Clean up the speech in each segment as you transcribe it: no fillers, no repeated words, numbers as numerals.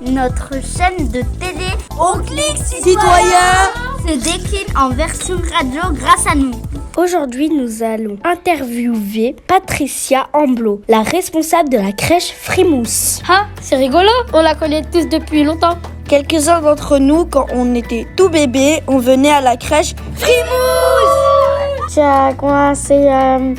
notre chaîne de télé Au clic citoyen se décline en version radio grâce à nous. Aujourd'hui, nous allons interviewer Patricia Amblot, la responsable de la crèche Frimousse. Ah, c'est rigolo, on la connaît tous depuis longtemps. Quelques-uns d'entre nous, quand on était tout bébé, on venait à la crèche Frimousse. Tu as commencé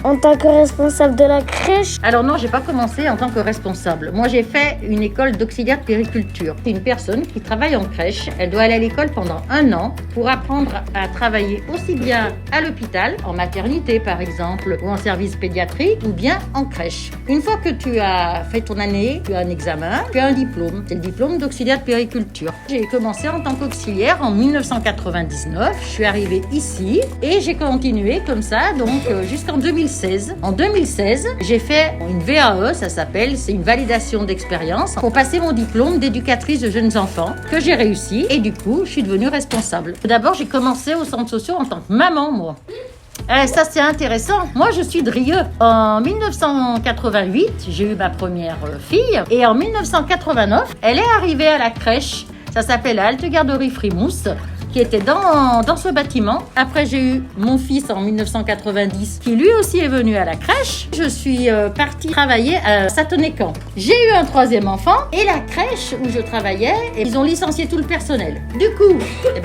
en tant que responsable de la crèche? Alors non, j'ai pas commencé en tant que responsable. Moi, j'ai fait une école d'auxiliaire de périculture. C'est une personne qui travaille en crèche. Elle doit aller à l'école pendant 1 an pour apprendre à travailler aussi bien à l'hôpital, en maternité par exemple, ou en service pédiatrique, ou bien en crèche. Une fois que tu as fait ton année, tu as un examen, tu as un diplôme. C'est le diplôme d'auxiliaire de périculture. J'ai commencé en tant qu'auxiliaire en 1999. Je suis arrivée ici et j'ai continué comme ça, donc jusqu'en 2016. En 2016, j'ai fait une VAE, ça s'appelle, c'est une validation d'expérience, pour passer mon diplôme d'éducatrice de jeunes enfants, que j'ai réussi, et du coup, je suis devenue responsable. D'abord, j'ai commencé au centre social en tant que maman, moi. Ça, c'est intéressant. Moi, je suis de Rieux. En 1988, j'ai eu ma première fille, et en 1989, elle est arrivée à la crèche. Ça s'appelle la Halte Garderie Frimousse, qui était dans ce bâtiment. Après, j'ai eu mon fils en 1990, qui lui aussi est venu à la crèche. Je suis partie travailler à Satonnet-Camp. J'ai eu un 3e enfant, et la crèche où je travaillais, ils ont licencié tout le personnel. Du coup,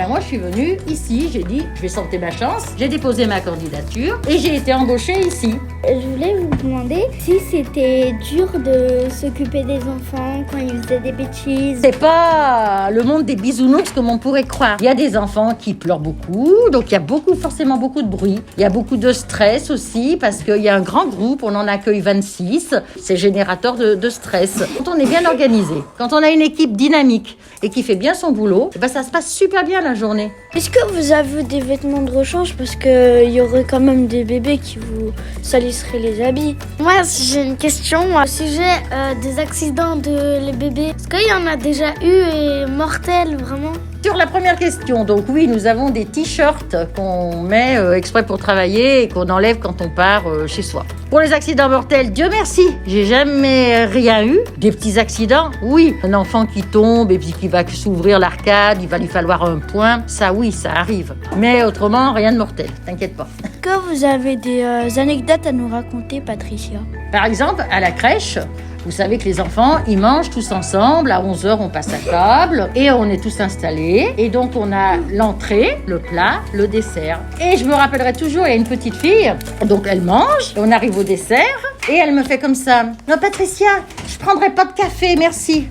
moi, je suis venue ici, j'ai dit, je vais tenter ma chance. J'ai déposé ma candidature, et j'ai été embauchée ici. Je voulais vous demander si c'était dur de s'occuper des enfants quand ils faisaient des bêtises. C'est pas le monde des bisounours comme on pourrait croire. Il y a des enfants qui pleurent beaucoup, donc il y a forcément beaucoup de bruit. Il y a beaucoup de stress aussi, parce qu'il y a un grand groupe, on en accueille 26. C'est générateur de stress. Quand on est bien organisé, quand on a une équipe dynamique et qui fait bien son boulot, ça se passe super bien la journée. Est-ce que vous avez des vêtements de rechange? Parce qu'il y aurait quand même des bébés qui vous salisseraient les habits. Moi, j'ai une question au sujet des accidents de les bébés. Est-ce qu'il y en a déjà eu et mortels, vraiment? Sur la première question, donc oui, nous avons des t-shirts qu'on met exprès pour travailler et qu'on enlève quand on part chez soi. Pour les accidents mortels, Dieu merci, j'ai jamais rien eu. Des petits accidents, oui. Un enfant qui tombe et puis qui va s'ouvrir l'arcade, il va lui falloir un point. Ça oui, ça arrive. Mais autrement, rien de mortel, t'inquiète pas. Est-ce que vous avez des anecdotes à nous raconter, Patricia? Par exemple, à la crèche, vous savez que les enfants, ils mangent tous ensemble. À 11h, on passe à table et on est tous installés. Et donc, on a l'entrée, le plat, le dessert. Et je me rappellerai toujours, il y a une petite fille. Donc, elle mange. On arrive au dessert et elle me fait comme ça. « Non, Patricia, je prendrai pas de café, merci. »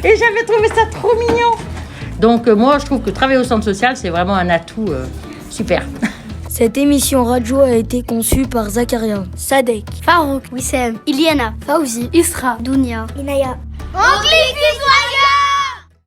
Et j'avais trouvé ça trop mignon. Donc, moi, je trouve que travailler au centre social, c'est vraiment un atout super. Cette émission radio a été conçue par Zakaria, Sadek, Farouk, Wissem, Iliana, Fauzi, Isra, Dounia, Inaya. Au clic citoyen!